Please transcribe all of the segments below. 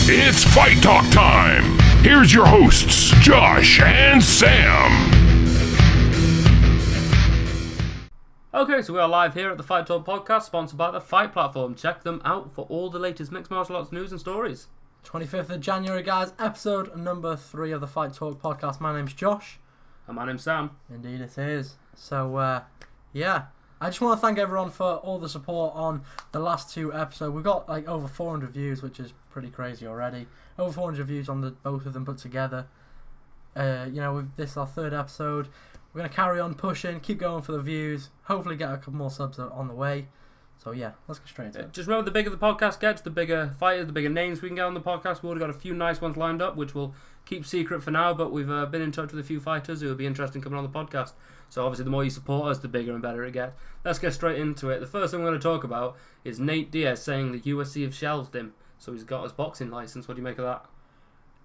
It's Fight Talk time. Here's your hosts, Josh and Sam. Okay, so we are live here at the Fight Talk podcast, sponsored by the Fight Platform. Check them out for all the latest mixed martial arts news and stories. 25th of January, guys. Episode number 3 of the Fight Talk podcast. My name's Josh. And my name's Sam. Indeed it is. So, yeah. I just want to thank everyone for all the support on the last 2 episodes. We've got like over 400 views, which is pretty crazy already. Over 400 views on the both of them put together. This is our 3rd episode. We're going to carry on pushing, keep going for the views, hopefully get a couple more subs on the way. So yeah, let's go straight into it. Just remember, the bigger the podcast gets, the bigger fighters, the bigger names we can get on the podcast. We've already got a few nice ones lined up, which we'll keep secret for now, but we've been in touch with a few fighters who will be interested in coming on the podcast. So obviously the more you support us, the bigger and better it gets. Let's get straight into it. The first thing we're going to talk about is Nate Diaz saying the UFC have shelved him, so he's got his boxing license. What do you make of that?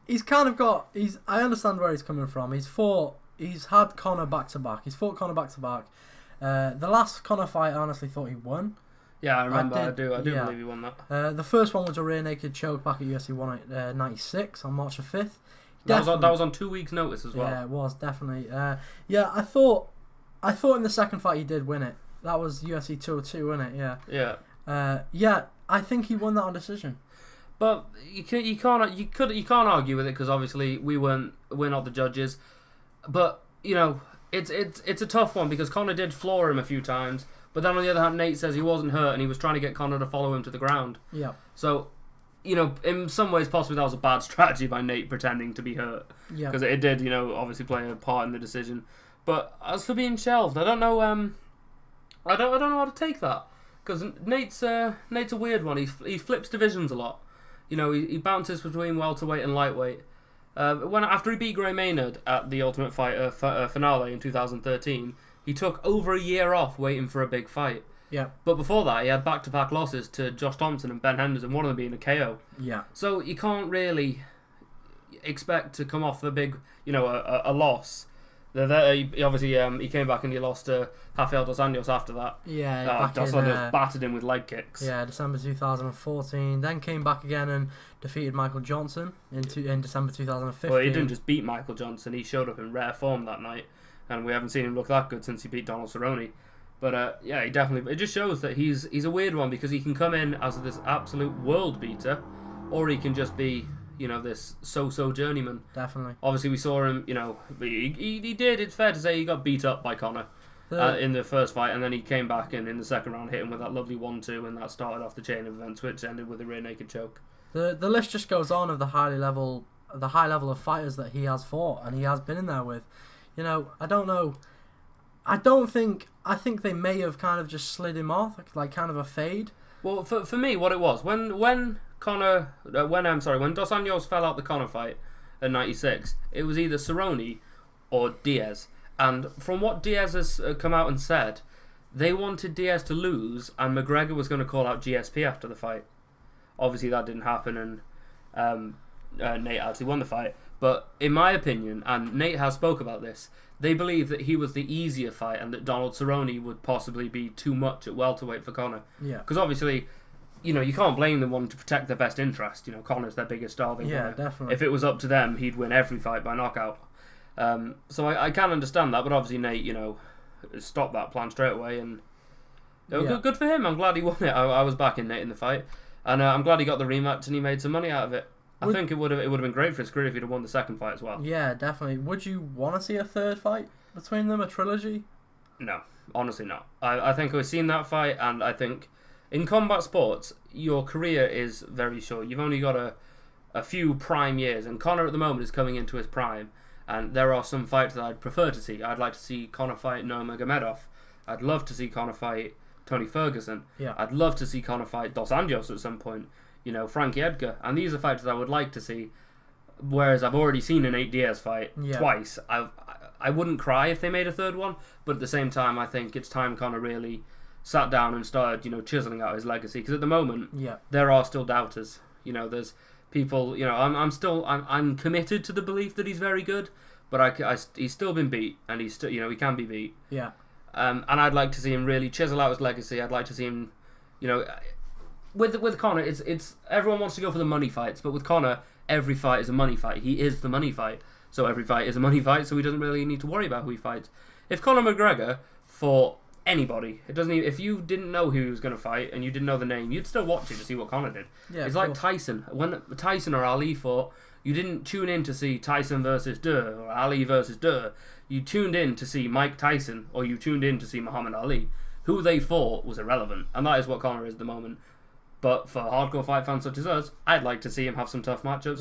He's kind of got... I understand where he's coming from. He's had Conor back-to-back. He's fought Conor back-to-back. The last Conor fight, I honestly thought he won. Yeah, I remember. I do believe he won that. The first one was a rear naked choke back at UFC 196 on March the 5th. That was on 2 weeks' notice as well. Yeah, it was, definitely. I thought in the second fight he did win it. That was UFC 202, wasn't it? Yeah. Yeah, I think he won that on decision. But you can't argue with it because obviously we're not the judges. But it's a tough one because Conor did floor him a few times. But then on the other hand, Nate says he wasn't hurt and he was trying to get Conor to follow him to the ground. Yeah. So, in some ways possibly that was a bad strategy by Nate pretending to be hurt. Yeah. Because it did, obviously play a part in the decision. But as for being shelved, I don't know. I don't know how to take that because Nate's a weird one. He flips divisions a lot. He bounces between welterweight and lightweight. After he beat Gray Maynard at the Ultimate Fighter finale in 2013, he took over a year off waiting for a big fight. Yeah. But before that, he had back-to-back losses to Josh Thompson and Ben Henderson, one of them being a KO. Yeah. So you can't really expect to come off the big, a loss. He came back and he lost to Rafael Dos Anjos after that. Yeah. Dos Anjos battered him with leg kicks. Yeah, December 2014. Then came back again and defeated Michael Johnson in December 2015. Well, he didn't just beat Michael Johnson. He showed up in rare form that night. And we haven't seen him look that good since he beat Donald Cerrone. But he definitely... It just shows that he's a weird one because he can come in as this absolute world beater, or he can just be, this so-so journeyman. Definitely. Obviously, we saw him, he did, it's fair to say, he got beat up by Conor in the first fight, and then he came back and in the second round hit him with that lovely 1-2, and that started off the chain of events, which ended with a rear naked choke. The list just goes on of the high level of fighters that he has fought, and he has been in there with. I don't know. I think they may have kind of just slid him off, like kind of a fade. Well, for me, what it was when Dos Anjos fell out the Conor fight in '96, it was either Cerrone or Diaz. And from what Diaz has come out and said, they wanted Diaz to lose, and McGregor was going to call out GSP after the fight. Obviously, that didn't happen, and Nate actually won the fight. But in my opinion, and Nate has spoke about this, they believe that he was the easier fight and that Donald Cerrone would possibly be too much at welterweight for Conor. Yeah. Because obviously, you can't blame them wanting to protect their best interest. Conor's their biggest star. Yeah, definitely. If it was up to them, he'd win every fight by knockout. So I can understand that, but obviously Nate, stopped that plan straight away, and good for him. I'm glad he won it. I was backing Nate in the fight, and I'm glad he got the rematch and he made some money out of it. I think it would have been great for his career if he'd have won the second fight as well. Yeah, definitely. Would you want to see a third fight between them, a trilogy? No, honestly not. I think we've seen that fight, and I think in combat sports, your career is very short. You've only got a few prime years, and Conor at the moment is coming into his prime, and there are some fights that I'd prefer to see. I'd like to see Conor fight Nurmagomedov. I'd love to see Conor fight Tony Ferguson. Yeah. I'd love to see Conor fight Dos Anjos at some point. Frankie Edgar. And these are fights that I would like to see. Whereas I've already seen an Nate Diaz fight twice. I wouldn't cry if they made a third one. But at the same time, I think it's time Conor really sat down and started, chiseling out his legacy. Because at the moment, there are still doubters. There's people, I'm committed to the belief that he's very good. But he's still been beat. And he's still, he can be beat. Yeah. And I'd like to see him really chisel out his legacy. I'd like to see him, with Conor, it's everyone wants to go for the money fights, but with Conor, every fight is a money fight. He is the money fight, so every fight is a money fight. So he doesn't really need to worry about who he fights. If Conor McGregor fought anybody, it doesn't. If you didn't know who he was going to fight and you didn't know the name, you'd still watch it to see what Conor did. Yeah, it's like Tyson. When Tyson or Ali fought, you didn't tune in to see Tyson versus Durr or Ali versus Durr. You tuned in to see Mike Tyson, or you tuned in to see Muhammad Ali. Who they fought was irrelevant, and that is what Conor is at the moment. But for hardcore fight fans such as us, I'd like to see him have some tough matchups.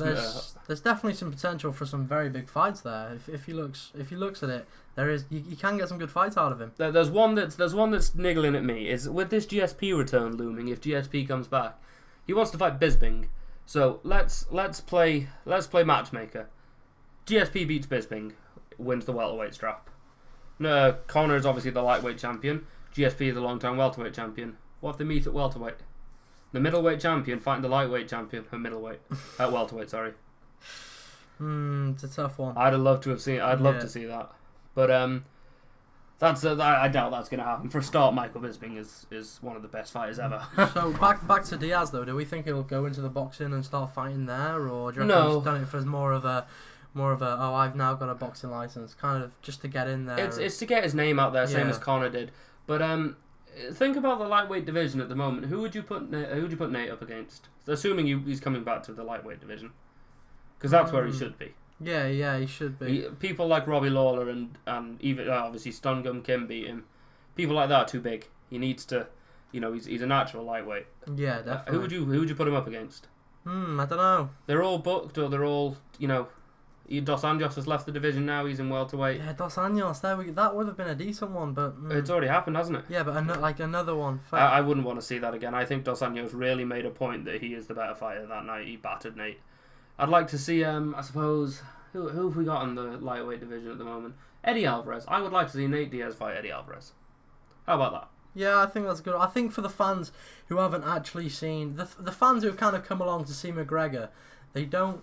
There's definitely some potential for some very big fights there. If he looks at it, there is. You can get some good fights out of him. There's one that's niggling at me. Is with this GSP return looming. If GSP comes back, he wants to fight Bisping. So let's play matchmaker. GSP beats Bisping, wins the welterweight strap. No, Conor is obviously the lightweight champion. GSP is the long-time welterweight champion. What if they meet at welterweight? The middleweight champion fighting the lightweight champion at middleweight, at welterweight. Sorry. It's a tough one. I'd love to see that, but I doubt that's going to happen. For a start, Michael Bisping is one of the best fighters ever. So back to Diaz though. Do we think he'll go into the boxing and start fighting there, or do you reckon he's done it for more of a oh, I've now got a boxing license, kind of just to get in there? It's to get his name out there, same as Conor did. But think about the lightweight division at the moment. Who would you put Nate up against? Assuming he's coming back to the lightweight division, because that's where he should be. Yeah, he should be. People like Robbie Lawler and even obviously Stungum Kim beat him. People like that are too big. He needs to, he's a natural lightweight. Yeah, definitely. Who would you put him up against? I don't know. They're all booked, or they're all Dos Anjos has left the division now. He's in welterweight. Yeah, Dos Anjos. That would have been a decent one, but it's already happened, hasn't it? Yeah, but another one. I wouldn't want to see that again. I think Dos Anjos really made a point that he is the better fighter that night. He battered Nate. I'd like to see. I suppose who have we got in the lightweight division at the moment? Eddie Alvarez. I would like to see Nate Diaz fight Eddie Alvarez. How about that? Yeah, I think that's good. I think for the fans who haven't actually seen the fans who have kind of come along to see McGregor. They don't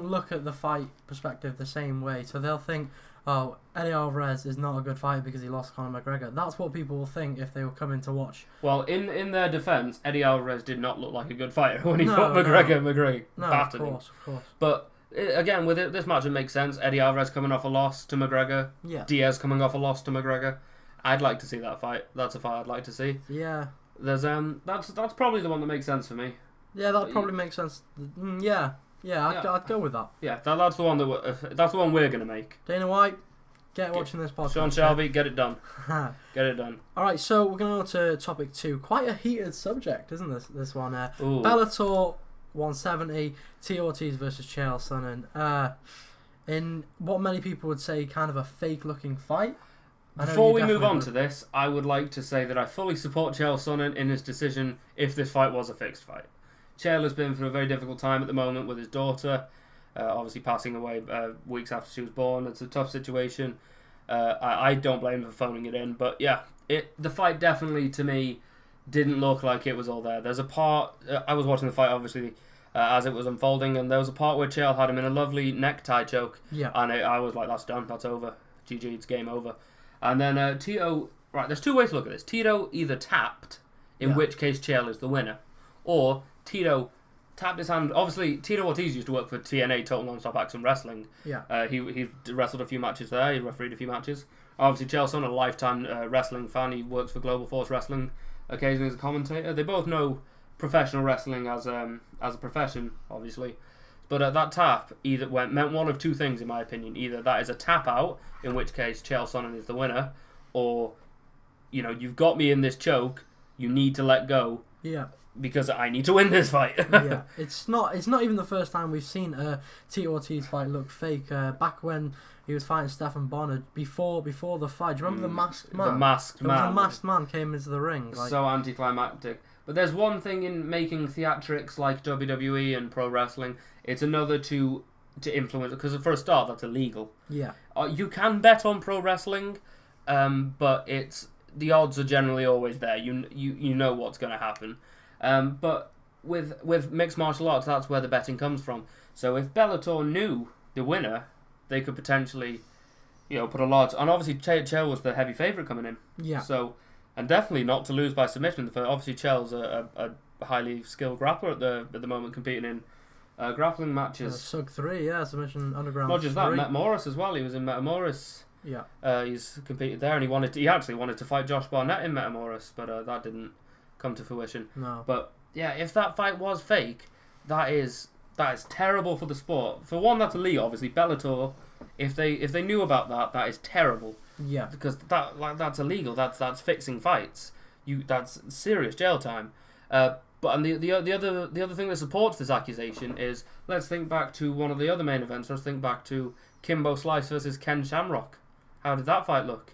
look at the fight perspective the same way, so they'll think, oh, Eddie Alvarez is not a good fighter because he lost Conor McGregor. That's what people will think if they were coming to watch. Well, in their defence, Eddie Alvarez did not look like a good fighter when he fought McGregor. McGregor battered him. Of course. But again, with this match, it makes sense. Eddie Alvarez coming off a loss to McGregor. Yeah. Diaz coming off a loss to McGregor. I'd like to see that fight. That's a fight I'd like to see. Yeah. There's that's probably the one that makes sense for me. Yeah, that probably makes sense. Yeah, I'd go with that. Yeah, that's the one that's the one we're gonna make. Dana White, get watching this podcast. Sean Shelby, get it done. Get it done. All right, so we're going to go to topic 2. Quite a heated subject, isn't this one? Bellator 170, Tito Ortiz versus Chael Sonnen. In what many people would say kind of a fake-looking fight. Before we move on to this, I would like to say that I fully support Chael Sonnen in his decision if this fight was a fixed fight. Chael has been through a very difficult time at the moment with his daughter, obviously passing away weeks after she was born. It's a tough situation. I don't blame him for phoning it in, but yeah, the fight definitely, to me, didn't look like it was all there. There's a part, I was watching the fight, obviously, as it was unfolding, and there was a part where Chael had him in a lovely necktie choke, and I was like, that's done, that's over. GG, it's game over. And then Tito, right, there's two ways to look at this. Tito either tapped, in which case Chael is the winner, or Tito tapped his hand. Obviously, Tito Ortiz used to work for TNA, Total Non-Stop Action Wrestling. Yeah. He wrestled a few matches there. He refereed a few matches. Obviously, Chael Sonnen, a lifetime wrestling fan. He works for Global Force Wrestling occasionally as a commentator. They both know professional wrestling as a profession, obviously. But that tap meant one of two things, in my opinion. Either that is a tap out, in which case Chael Sonnen is the winner, or you've got me in this choke. You need to let go. Yeah. Because I need to win this fight. Yeah, it's not even the first time we've seen a Tito Ortiz fight look fake. Back when he was fighting Stephan Bonner before the fight. Do you remember the masked man? The masked man. The masked man came into the ring. So anticlimactic. But there's one thing in making theatrics like WWE and pro wrestling. It's another to influence, because for a start that's illegal. Yeah. You can bet on pro wrestling, but the odds are generally always there. You know what's going to happen. But with mixed martial arts, that's where the betting comes from. So if Bellator knew the winner, they could potentially, put a lot. And obviously, Chael was the heavy favourite coming in. Yeah. So, and definitely not to lose by submission. Obviously, Chael's a highly skilled grappler at the moment, competing in grappling matches. Sug 3, yeah, submission underground. Not just 3. that, Metamoris as well. He was in Metamoris. Yeah. He's competed there, and he actually wanted to fight Josh Barnett in Metamoris, but that didn't come to fruition. No. But yeah, if that fight was fake, that is terrible for the sport. For one, that's illegal, obviously. Bellator, if they knew about that, that is terrible. Yeah. Because that's illegal. That's fixing fights. That's serious jail time. But the other thing that supports this accusation is, let's think back to one of the other main events. Let's think back to Kimbo Slice versus Ken Shamrock. How did that fight look?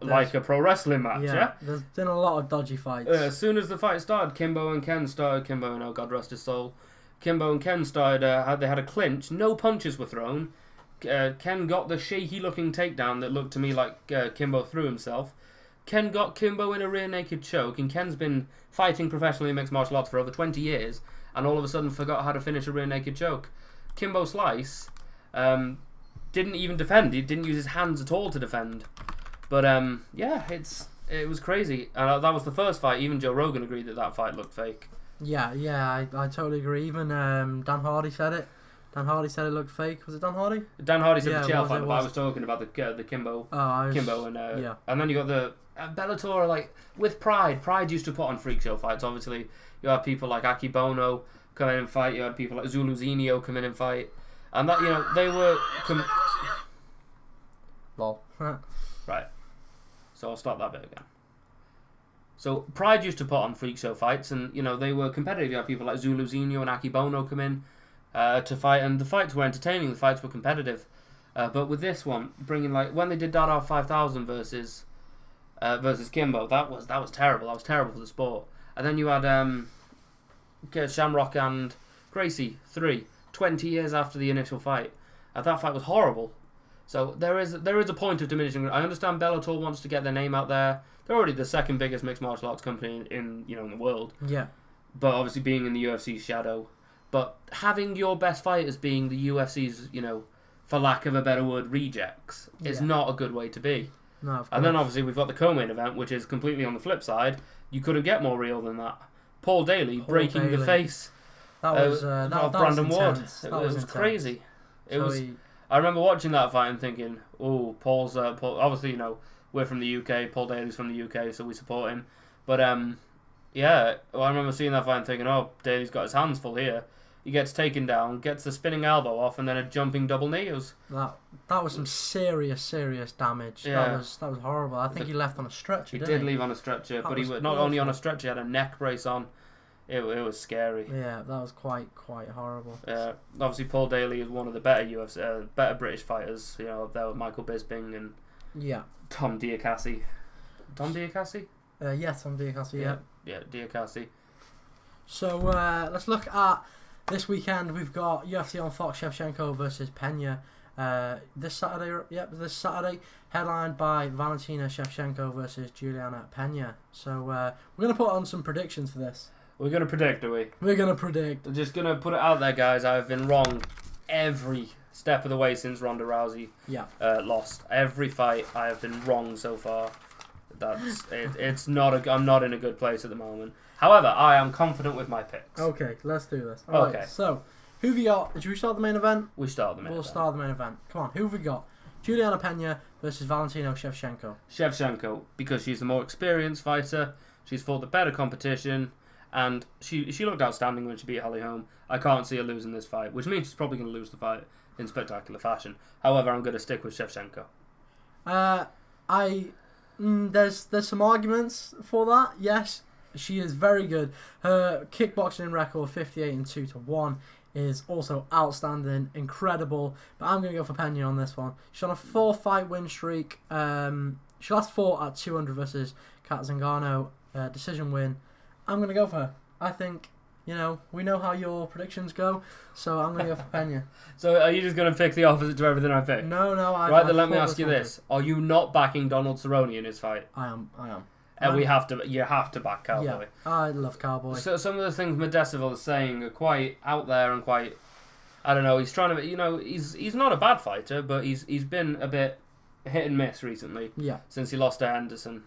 Like a pro wrestling match, yeah? There's been a lot of dodgy fights. As soon as the fight started, Kimbo and Ken, oh God rest his soul, Kimbo and Ken started, they had a clinch, no punches were thrown. Ken got the shaky looking takedown that looked to me like Kimbo threw himself. Ken got Kimbo in a rear naked choke, and Ken's been fighting professionally in mixed martial arts for over 20 years, and all of a sudden forgot how to finish a rear naked choke. Kimbo Slice didn't even defend. He didn't use his hands at all to defend. But yeah, it was crazy. And that was the first fight. Even Joe Rogan agreed that fight looked fake. Yeah, I totally agree. Even Dan Hardy said it. Dan Hardy said it looked fake. Was it Dan Hardy? Dan Hardy said the Chael fight, but I was talking about the Kimbo. Kimbo and yeah. And then you got the Bellator, like with Pride. Pride used to put on freak show fights. Obviously, you had people like Aki Bono come in and fight. You had people like Zulu Zinio come in and fight, and that they were. Lol. Right. So I'll start that bit again. So Pride used to put on freak show fights, and they were competitive. You had people like Zulu Zinio and Aki Bono come in to fight, and the fights were entertaining. The fights were competitive. But with this one, bringing when they did Dada 5000 versus Kimbo, that was terrible. That was terrible for the sport. And then you had Shamrock and Gracie 20 years after the initial fight. That fight was horrible. So there is a point of diminishing. I understand Bellator wants to get their name out there. They're already the second biggest mixed martial arts company in the world. Yeah. But obviously being in the UFC's shadow. But having your best fighters being the UFC's, for lack of a better word, rejects is not a good way to be. No, of course. And then obviously we've got the co-main event, which is completely on the flip side. You couldn't get more real than that. Paul Daley breaking the face of Brandon Ward. It was crazy. I remember watching that fight and thinking, "Oh, Paul. Obviously, we're from the UK. Paul Daley's from the UK, so we support him." But yeah, I remember seeing that fight and thinking, "Oh, Daley's got his hands full here." He gets taken down, gets the spinning elbow off, and then a jumping double knee. That was some serious damage. Yeah. That was horrible. I think he left on a stretcher. He did leave on a stretcher, but he was not only on a stretcher, he had a neck brace on. It was scary. Yeah, that was quite horrible. Obviously, Paul Daley is one of the better better British fighters. Up there with Michael Bisping and Tom Diacassi. Tom Diacassi? Yes, Tom Diacassi. Yeah. Yeah, Diacassi. So let's look at this weekend. We've got UFC on Fox, Shevchenko versus Pena. This Saturday, headlined by Valentina Shevchenko versus Juliana Pena. So we're gonna put on some predictions for this. We're going to predict, are we? We're going to predict. I'm just going to put it out there, guys. I've been wrong every step of the way since Ronda Rousey lost. Every fight, I have been wrong so far. It's not. I'm not in a good place at the moment. However, I am confident with my picks. Okay, let's do this. Okay. Right, so, who have you got? Should we start the main event? We start the main event. We'll start the main event. Come on, who have we got? Juliana Pena versus Valentina Shevchenko. Shevchenko, because she's the more experienced fighter. She's fought the better competition. And she looked outstanding when she beat Holly Holm. I can't see her losing this fight, which means she's probably going to lose the fight in spectacular fashion. However, I'm going to stick with Shevchenko. There's some arguments for that. Yes, she is very good. Her kickboxing record, 58-2-1, is also outstanding, incredible. But I'm going to go for Pena on this one. She's on a 4-fight win streak. She last fought at 200 versus Kat Zingano, decision win. I'm going to go for her. I think, we know how your predictions go, so I'm going to go for Pena. So are you just going to pick the opposite to everything I picked? No. Right, then let me ask you this. Are you not backing Donald Cerrone in his fight? I am. And you have to back Cowboy. Yeah, I love Cowboy. So some of the things Medesival is saying are quite out there and quite, I don't know, he's trying to, he's not a bad fighter, but he's been a bit hit and miss recently. Yeah. Since he lost to Anderson.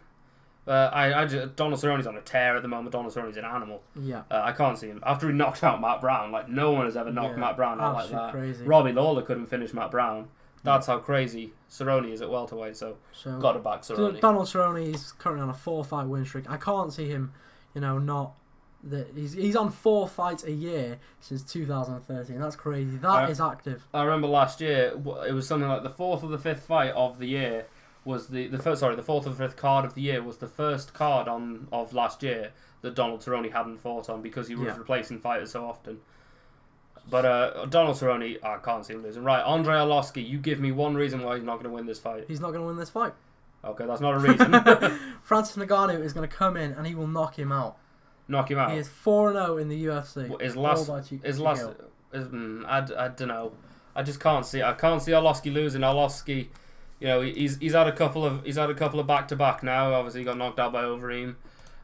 Donald Cerrone's on a tear at the moment. Donald Cerrone's an animal. Yeah. I can't see him after he knocked out Matt Browne. Like no one has ever knocked Matt Browne out like that. Crazy. Robbie Lawler couldn't finish Matt Browne. That's how crazy Cerrone is at welterweight. So got to back Cerrone. Donald Cerrone is currently on a 4-fight win streak. I can't see him, not. He's on 4 fights a year since 2013. That's crazy. That is active. I remember last year it was something like the 4th or the 5th fight of the year was the 4th or the 5th card of the year was the first card of last year that Donald Cerrone hadn't fought on because he was replacing fighters so often. But Donald Cerrone, I can't see him losing. Right, Andrei Arlovski, you give me one reason why he's not going to win this fight. He's not going to win this fight. Okay, that's not a reason. Francis Ngannou is going to come in and he will knock him out. Knock him out. He is 4-0 in the UFC. I don't know. I just can't see. I can't see Arlovski losing. Arlovski, he's had a couple of back to back now. Obviously, he got knocked out by Overeem,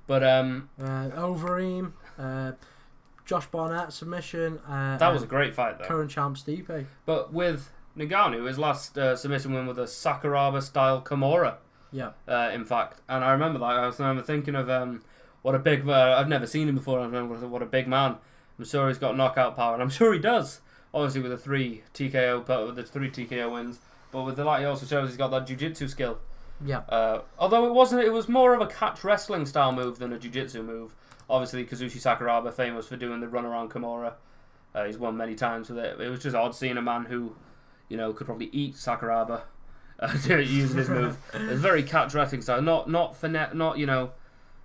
but Overeem, Josh Barnett submission. That was a great fight though. Current champ Stipe. But with Ngannou, his last submission win with a Sakuraba style Kimura. Yeah. In fact, and I remember that. I remember thinking of what a big. I've never seen him before. I remember what a big man. I'm sure he's got knockout power, and I'm sure he does. Obviously, with the 3 TKO wins, but with the he also shows he's got that jiu-jitsu skill. Yeah. Although it wasn't. It was more of a catch wrestling style move than a jiu-jitsu move. Obviously, Kazushi Sakuraba, famous for doing the run around Kimura. He's won many times with it. It was just odd seeing a man who, could probably eat Sakuraba using his move. It's very catch wrestling style, not finesse,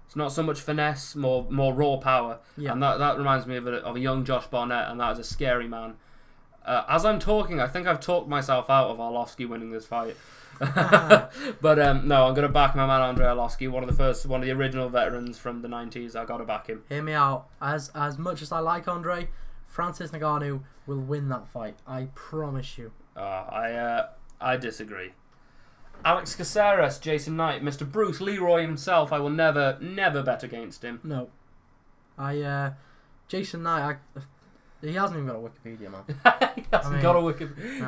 it's not so much finesse, more raw power. Yeah. And that reminds me of a young Josh Barnett, and that is a scary man. As I'm talking, I think I've talked myself out of Arlovski winning this fight. But no, I'm going to back my man Andrei Arlovski, one of the original veterans from the 90s. I got to back him. Hear me out. As much as I like Andrei, Francis Ngannou will win that fight. I promise you. I disagree. Alex Caceres, Jason Knight, Mr. Bruce Leroy himself. I will never bet against him. No. Jason Knight, he hasn't even got a Wikipedia, man. He hasn't got a Wikipedia.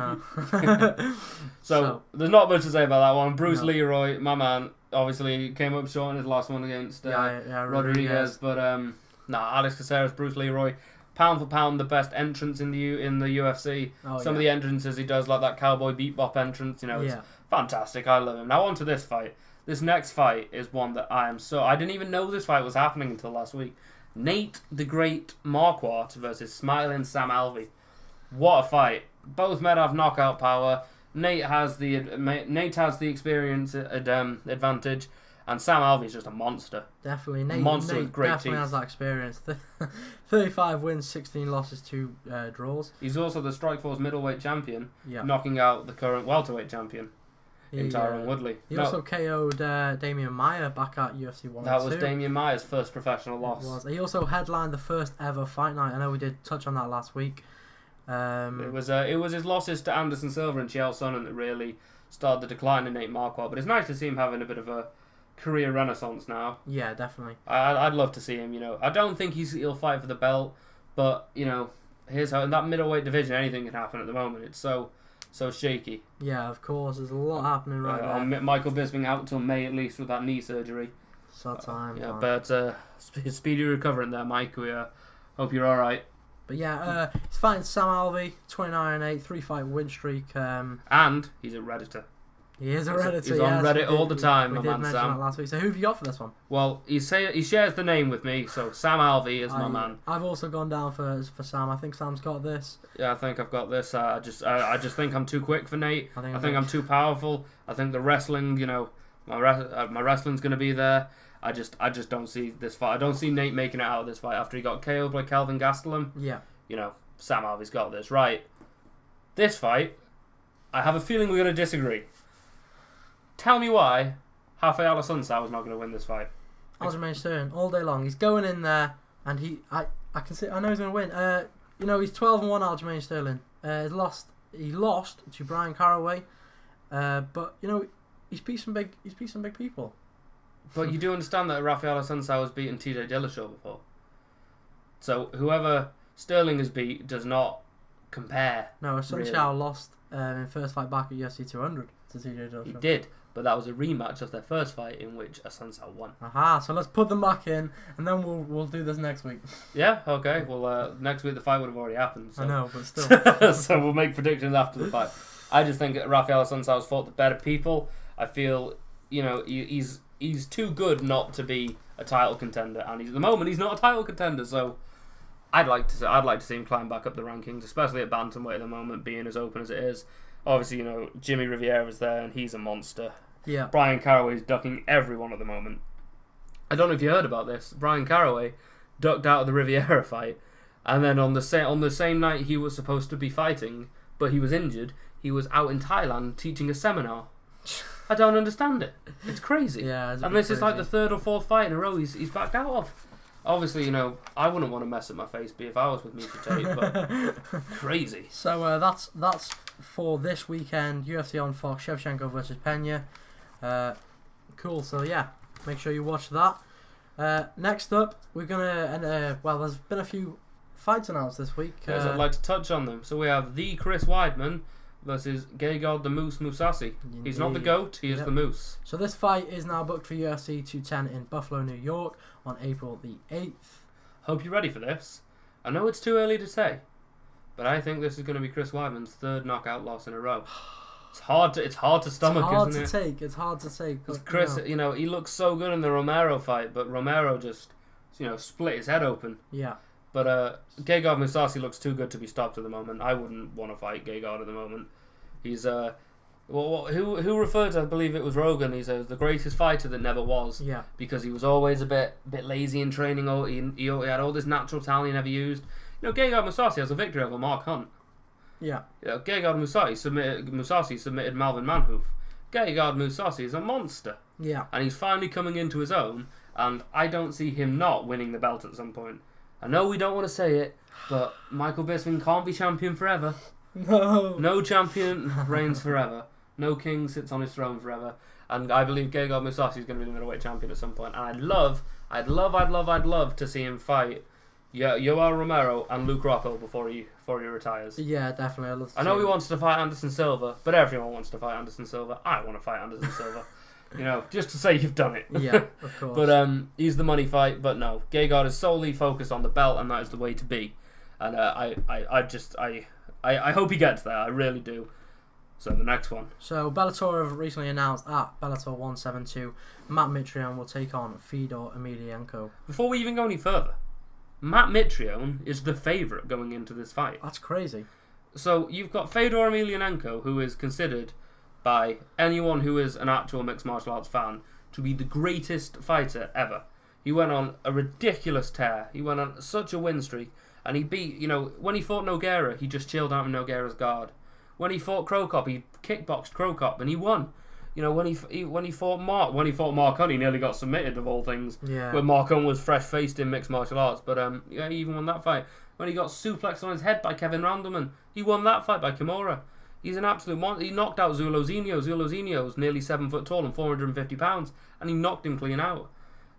No. so, there's not much to say about that one. Bruce Leroy, my man, obviously came up short in his last one against Rodriguez. But, Alex Caceres, Bruce Leroy, pound for pound, the best entrance in the UFC. Some of the entrances he does, like that cowboy beat bop entrance, it's fantastic. I love him. Now on to this fight. This next fight is one that I didn't even know this fight was happening until last week. Nate the Great Marquardt versus Smiling Sam Alvey. What a fight. Both men have knockout power. Nate has the experience advantage, and Sam Alvey's just a monster. Definitely. Nate with great definitely teeth. has that experience. 35 wins, 16 losses, 2 draws. He's also the Strikeforce middleweight champion, knocking out the current welterweight champion. In Tyron Woodley. He also KO'd Damian Maia back at UFC 1. That was Damian Maia's first professional loss. He also headlined the first ever fight night. I know we did touch on that last week. It was his losses to Anderson Silva and Chael Sonnen that really started the decline in Nate Marquardt. But it's nice to see him having a bit of a career renaissance now. Yeah, definitely. I'd love to see him. I don't think he'll fight for the belt, but here's how in that middleweight division anything can happen at the moment. It's so shaky. Yeah, of course. There's a lot happening right there. Michael Bisping out until May at least with that knee surgery. Sad time. But speedy recovering there, Mike. We hope you're all right. But yeah, he's fighting Sam Alvey, 29-8, 3-fight win streak. And he's a Redditor. He is a Redditor. He's on Reddit all the time, my man Sam. That last week. So who have you got for this one? Well, he shares the name with me, so Sam Alvey is my man. I've also gone down for Sam. I think Sam's got this. Yeah, I think I've got this. I just think I'm too quick for Nate. I think I'm too powerful. I think the wrestling, my wrestling's going to be there. I just don't see this fight. I don't see Nate making it out of this fight after he got KO'd by Kelvin Gastelum. Yeah. Sam Alvey's got this. Right. This fight, I have a feeling we're going to disagree. Tell me why Rafael Assunção is not going to win this fight. Aljamain Sterling all day long. He's going in there, and I can see. I know he's going to win. He's 12-1. Aljamain Sterling. He lost to Brian Caraway, but he's beat some big people. But you do understand that Rafael Assunção has beaten TJ Dillashaw before. So whoever Sterling has beat does not compare. No, Assunção lost in first fight back at UFC 200 to TJ Dillashaw. He did. but that was a rematch of their first fight in which Assunção won. Aha, so let's put them back in, and then we'll do this next week. Yeah, okay. Well, next week the fight would have already happened. So. I know, but still. So we'll make predictions after the fight. I just think Rafael Assunção's fought the better people. I feel, he's too good not to be a title contender, and at the moment he's not a title contender. So I'd like to see him climb back up the rankings, especially at bantamweight at the moment, being as open as it is. Obviously, Jimmy Rivera's there, and he's a monster. Yeah. Brian Caraway's ducking everyone at the moment. I don't know if you heard about this. Brian Caraway ducked out of the Rivera fight, and then on the same night he was supposed to be fighting, but he was injured. He was out in Thailand teaching a seminar. I don't understand it. It's crazy. Yeah, and this is like the third or fourth fight in a row he's backed out of. Obviously, I wouldn't want to mess up my face if I was with Misha Tate, but crazy. So that's for this weekend. UFC on Fox, Shevchenko versus Pena. Cool. So yeah, make sure you watch that. Next up, we're gonna there's been a few fights announced this week. Yes, I'd like to touch on them. So we have the Chris Weidman versus Gegard the Moose Mousasi. He's not the GOAT, he is the Moose. So this fight is now booked for UFC 210 in Buffalo, New York on April the 8th. Hope you're ready for this. I know it's too early to say, but I think this is going to be Chris Weidman's third knockout loss in a row. It's hard to stomach, isn't it? It's hard to take. Because Chris, he looks so good in the Romero fight, but Romero just, split his head open. Yeah. But Gegard Mousasi looks too good to be stopped at the moment. I wouldn't want to fight Gegard at the moment. He's who referred to, I believe it was Rogan. He's the greatest fighter that never was. Yeah. Because he was always a bit lazy in training. He had all this natural talent he never used. Gegard Mousasi has a victory over Mark Hunt. Yeah. Gegard Mousasi submitted Malvin Manhoof. Gegard Mousasi is a monster. Yeah. And he's finally coming into his own. And I don't see him not winning the belt at some point. I know we don't want to say it, but Michael Bisping can't be champion forever. No champion reigns forever. No king sits on his throne forever. And I believe Gegard Mousasi is going to be the middleweight champion at some point. And I'd love to see him fight Yoel Romero and Luke Rockhold before he retires. Yeah, definitely. I know he wants to fight Anderson Silva, but everyone wants to fight Anderson Silva. I want to fight Anderson Silva. Just to say you've done it. Yeah, of course. But he's the money fight. But no, Gegard is solely focused on the belt, and that is the way to be. And I hope he gets there. I really do. So the next one. So Bellator have recently announced at Bellator 172, Matt Mitrione will take on Fedor Emelianenko. Before we even go any further, Matt Mitrione is the favourite going into this fight. That's crazy. So you've got Fedor Emelianenko, who is considered by anyone who is an actual mixed martial arts fan to be the greatest fighter ever. He went on a ridiculous tear. He went on such a win streak. And he beat, when he fought Nogueira, he just chilled out in Nogueira's guard. When he fought Krokop, he kickboxed Krokop and he won. When he fought Mark Hunt, he nearly got submitted of all things. Yeah. When Mark Hunt was fresh faced in mixed martial arts, but he even won that fight. When he got suplexed on his head by Kevin Randleman, he won that fight by Kimura. He's an absolute monster. He knocked out Zulozinho. Zulozinho's nearly 7 foot tall and 450 pounds, and he knocked him clean out.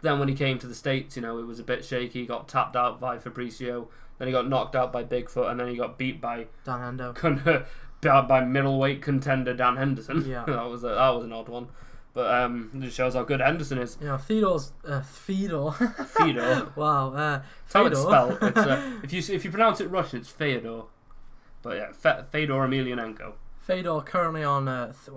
Then when he came to the States, it was a bit shaky. He got tapped out by Fabricio. Then he got knocked out by Bigfoot, and then he got beat by Dan Hendo. by middleweight contender Dan Henderson. Yeah. that was an odd one, but it just shows how good Henderson is. Fedor's Fedor. Fedor. Wow. That's how it's spelled. It's if you pronounce it Russian, it's Fedor. But yeah, Fedor Emelianenko. Fedor currently on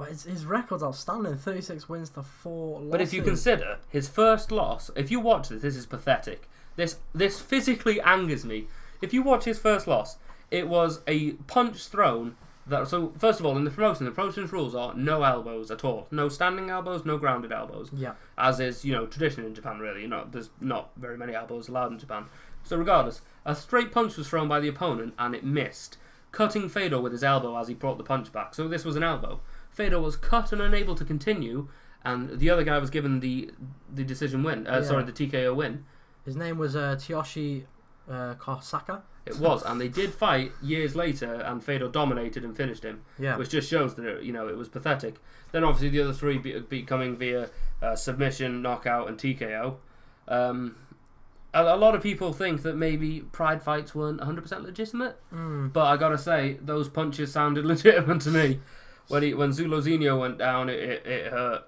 his record's outstanding, 36 wins to 4 losses. But if you consider his first loss, if you watch this is pathetic. This physically angers me. If you watch his first loss, it was a punch thrown. So first of all, in the promotion's rules are no elbows at all, no standing elbows, no grounded elbows. Yeah. As is tradition in Japan. Really, there's not very many elbows allowed in Japan. So regardless, a straight punch was thrown by the opponent and it missed, cutting Fedor with his elbow as he brought the punch back. So this was an elbow. Fedor was cut and unable to continue, and the other guy was given the decision win. The TKO win. His name was Tyoshi Kosaka. It was, and they did fight years later, and Fedor dominated and finished him. Yeah. Which just shows that it was pathetic. Then obviously the other three beat coming via submission, knockout, and TKO. A lot of people think that maybe Pride fights weren't 100% legitimate, but I gotta say those punches sounded legitimate to me. When Zulozinho went down, it hurt.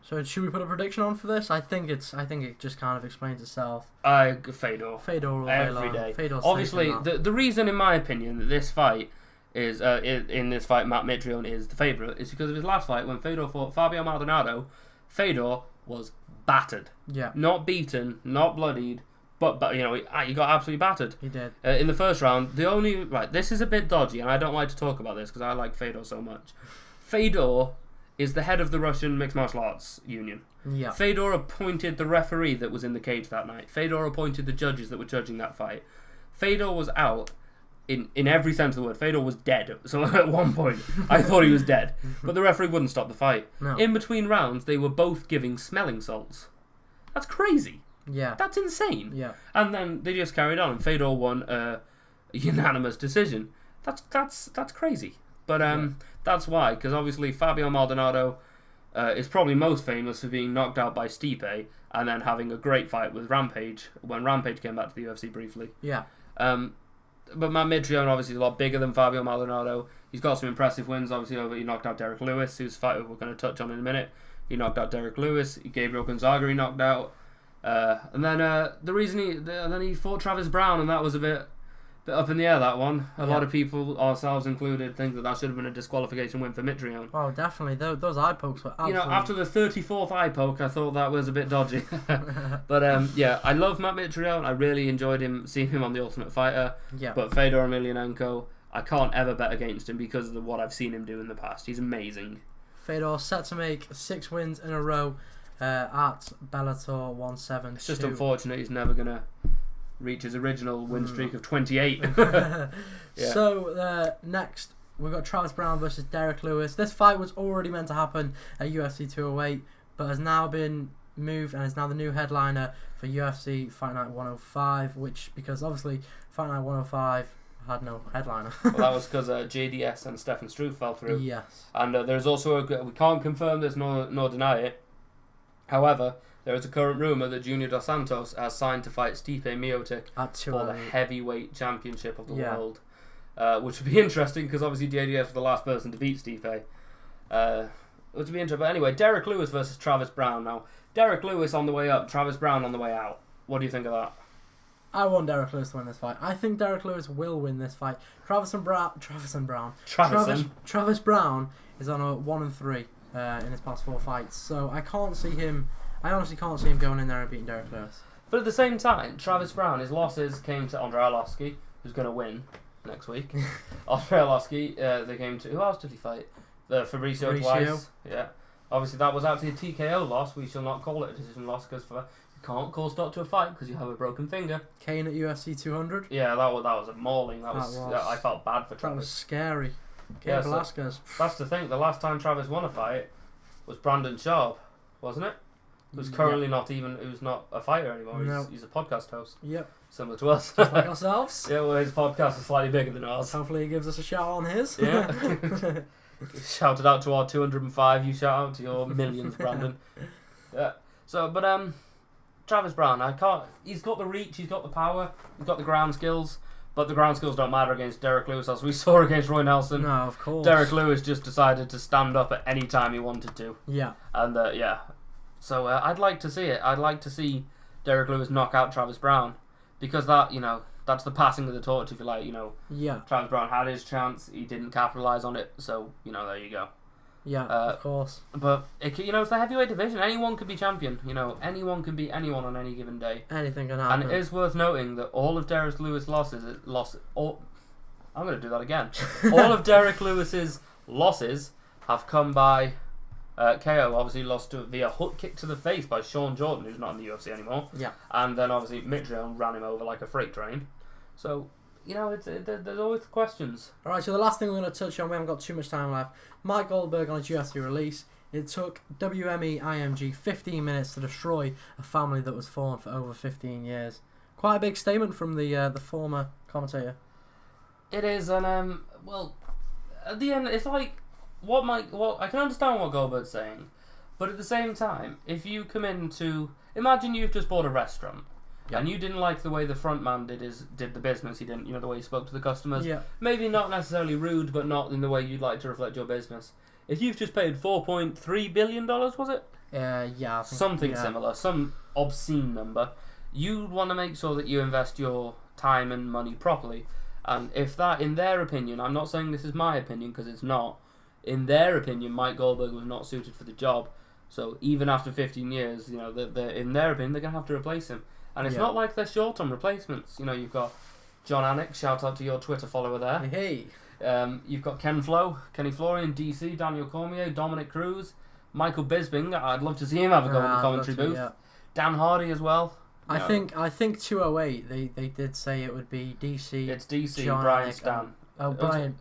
So should we put a prediction on for this? I think it just kind of explains itself. Fedor. Fedor all day Every long. day. Fedor's Obviously, taking that. the reason, in my opinion, that this fight is in this fight, Matt Mitrione is the favourite, is because of his last fight when Fedor fought Fabio Maldonado. Fedor was battered, Yeah, not beaten, not bloodied, but he got absolutely battered. he did. In the first round, this is a bit dodgy, and I don't like to talk about this because I like Fedor so much. Fedor is the head of the Russian Mixed Martial Arts Union. Yeah, Fedor appointed the referee that was in the cage that night. Fedor appointed the judges that were judging that fight. Fedor was out in every sense of the word. Fedor was dead. So at one point, I thought he was dead. But the referee wouldn't stop the fight. No. In between rounds, they were both giving smelling salts. That's crazy. yeah, That's insane. yeah. And then they just carried on, and Fedor won a unanimous decision. That's crazy. But that's why, because obviously Fabio Maldonado is probably most famous for being knocked out by Stipe and then having a great fight with Rampage when Rampage came back to the UFC briefly. Yeah, But Matt Mitrione obviously is a lot bigger than Fabio Maldonado. He's got some impressive wins. Obviously, he knocked out Derrick Lewis, whose fight we're going to touch on in a minute. He knocked out Derrick Lewis. Gabriel Gonzaga he knocked out. And then he fought Travis Browne, and that was a bit up in the air, that one. A lot of people, ourselves included, think that should have been a disqualification win for Mitrione. oh, definitely. Those eye pokes were absolutely... After the 34th eye poke, I thought that was a bit dodgy. But I love Matt Mitrione. I really enjoyed seeing him on The Ultimate Fighter. Yeah. But Fedor Emelianenko, I can't ever bet against him because of what I've seen him do in the past. He's amazing. Fedor set to make 6 wins in a row at Bellator 172. It's just unfortunate he's never going to reach his original win streak of 28. Yeah. So next we've got Travis Browne versus Derrick Lewis. This fight was already meant to happen at UFC 208, but has now been moved and is now the new headliner for UFC Fight Night 105, which, because obviously Fight Night 105 had no headliner. Well, that was because JDS and Stefan Struve fell through. Yes. And there's also we can't confirm this nor deny it. However, there is a current rumour that Junior Dos Santos has signed to fight Stipe Miocic At for the 208. heavyweight championship of the Yeah. world, which would be interesting because obviously JDS was the last person to beat Stipe. Which would be interesting. But anyway, Derrick Lewis versus Travis Browne. Now, Derrick Lewis on the way up, Travis Browne on the way out. What do you think of that? I want Derrick Lewis to win this fight. I think Derrick Lewis will win this fight. Travis Browne is on a 1-3 in his past 4 fights, so I honestly can't see him going in there and beating Derrick Lewis. But at the same time, Travis Browne, his losses came to Andrei Arlovski, who's going to win next week. Andrei Arlovski, they came to... Who else did he fight? Fabricio twice. Yeah. Obviously, that was actually a TKO loss. We shall not call it a decision loss because you can't call stop to a fight because you have a broken finger. Kane at UFC 200. Yeah, that was a mauling. That was. I felt bad for Travis. That was scary. Yeah, Velasquez. That's the thing. The last time Travis won a fight was Brandon Sharp, wasn't it? Who's currently who's not a fighter anymore. No. He's a podcast host. Yep. Similar to us. Just like ourselves. Yeah, well, his podcast is slightly bigger than ours. Hopefully he gives us a shout on his. Yeah. Shouted out to our 205. You shout out to your millions, Brandon. Yeah. So, but Travis Browne, he's got the reach, he's got the power, he's got the ground skills, but the ground skills don't matter against Derrick Lewis, as we saw against Roy Nelson. No, of course. Derrick Lewis just decided to stand up at any time he wanted to. Yeah. And so I'd like to see it. I'd like to see Derrick Lewis knock out Travis Browne, because that's the passing of the torch, if you like. Yeah. Travis Browne had his chance, he didn't capitalise on it, so there you go. Yeah, of course. But it's the heavyweight division. Anyone could be champion. Anyone can beat anyone on any given day. Anything can happen. And it is worth noting that all of Derrick Lewis' I'm going to do that again. All of Derrick Lewis's losses have come by KO. Obviously lost via hook kick to the face by Sean Jordan, who's not in the UFC anymore. Yeah. And then obviously Mitrione ran him over like a freight train. So there's always questions. Alright, so the last thing we're going to touch on, we haven't got too much time left. Mike Goldberg on his UFC release. It took WME IMG 15 minutes to destroy a family that was formed for over 15 years. Quite a big statement from the former commentator. It is, and at the end, it's like I can understand what Goldberg's saying, but at the same time, if you come imagine you've just bought a restaurant. Yeah. And you didn't like the way the front man did the business. He didn't, the way he spoke to the customers. Yeah. Maybe not necessarily rude, but not in the way you'd like to reflect your business. If you've just paid $4.3 billion, was it? Yeah, I think, something similar, some obscene number. You want to make sure that you invest your time and money properly. And if that, in their opinion, I'm not saying this is my opinion because it's not, in their opinion, Mike Goldberg was not suited for the job. So even after 15 years, you know, in their opinion, they're going to have to replace him. And it's not like they're short on replacements. You know, you've got John Anik, shout out to your Twitter follower there. Hey. You've got Kenny Florian, DC, Daniel Cormier, Dominic Cruz, Michael Bisping. I'd love to see him have a go in the commentary booth. Yeah. Dan Hardy as well. I think 208. They did say it would be DC. It's DC, John Brian Anik, Stan. Brian.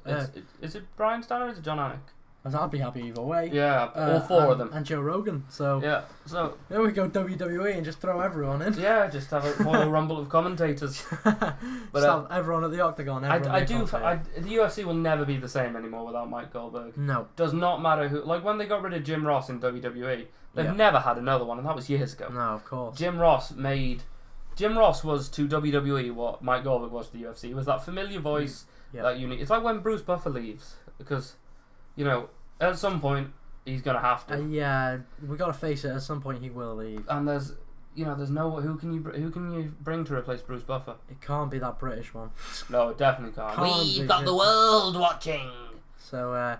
Is it Brian Stan or is it John Anik? I'd be happy either way. Yeah, all four of them. And Joe Rogan. So there we go, WWE, and just throw everyone in. Yeah, just have a Royal Rumble of commentators. But have everyone at the Octagon. The UFC will never be the same anymore without Mike Goldberg. No. Does not matter who. Like when they got rid of Jim Ross in WWE, they've never had another one, and that was years ago. No, of course. Jim Ross was to WWE what Mike Goldberg was to the UFC. It was that familiar voice, that unique. It's like when Bruce Buffer leaves, because, you know, at some point he's gonna have to. Yeah, we gotta face it. At some point he will leave. And there's no who can you bring to replace Bruce Buffer? It can't be that British one. No, it definitely can't. We've got the world watching. So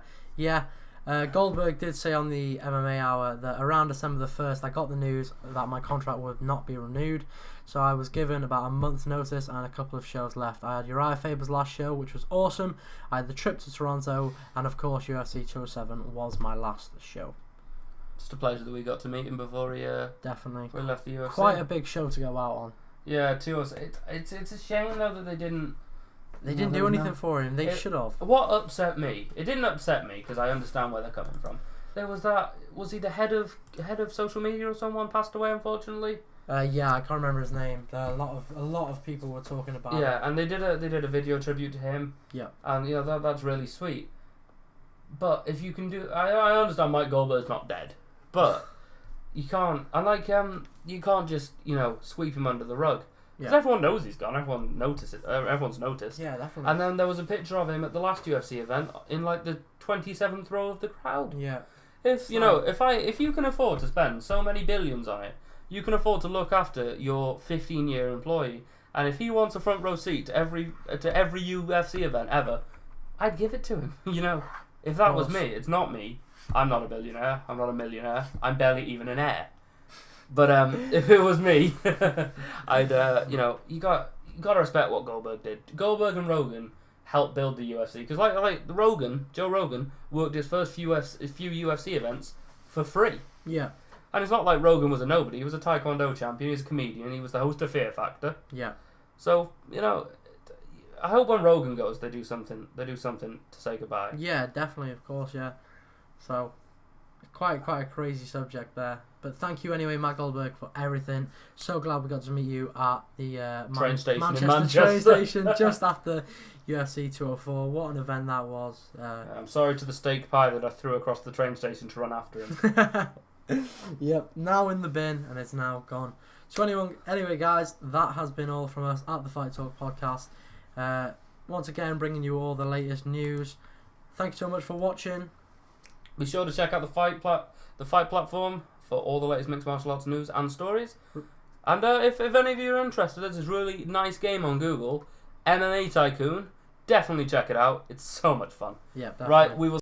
Goldberg did say on the MMA Hour that around December the 1st I got the news that my contract would not be renewed, so I was given about a month's notice and a couple of shows left. I had Uriah Faber's last show, which was awesome. I had the trip to Toronto, and of course UFC 207 was my last show. Just a pleasure that we got to meet him before he definitely left the UFC. Quite a big show to go out on. Yeah, 207. It's a shame though that they didn't do anything for him. They should have. What upset me? It didn't upset me because I understand where they're coming from. There was that. Was he the head of social media or someone passed away? Unfortunately. Yeah, I can't remember his name. A lot of people were talking about. Yeah, and they did a video tribute to him. Yeah. And you know that's really sweet. But if you can do, I understand Mike Goldberg's not dead, but you can't. You can't just sweep him under the rug. Because everyone knows he's gone. Everyone notices. Everyone's noticed. Yeah, definitely. And then there was a picture of him at the last UFC event in like the 27th row of the crowd. Yeah. If you can afford to spend so many billions on it, you can afford to look after your 15-year employee. And if he wants a front row seat to every UFC event ever, I'd give it to him. If that was me, it's not me. I'm not a billionaire. I'm not a millionaire. I'm barely even an heir. But if it was me, I'd you got to respect what Goldberg did. Goldberg and Rogan helped build the UFC because Joe Rogan worked his first few UFC events for free. Yeah. And it's not like Rogan was a nobody. He was a Taekwondo champion. He was a comedian. He was the host of Fear Factor. Yeah. So I hope when Rogan goes, they do something to say goodbye. Yeah, definitely, of course, yeah. So quite a crazy subject there. But thank you anyway, Matt Goldberg, for everything. So glad we got to meet you at the train station in Manchester train Manchester. station just after UFC 204. What an event that was. I'm sorry to the steak pie that I threw across the train station to run after him. Yep, now in the bin, and it's now gone. So anyway, guys, that has been all from us at the Fight Talk podcast. Once again, bringing you all the latest news. Thank you so much for watching. Be sure to check out the Fight platform for all the latest mixed martial arts news and stories. And if any of you are interested, there's this really nice game on Google, MMA Tycoon. Definitely check it out. It's so much fun. Yeah, definitely. Right, we will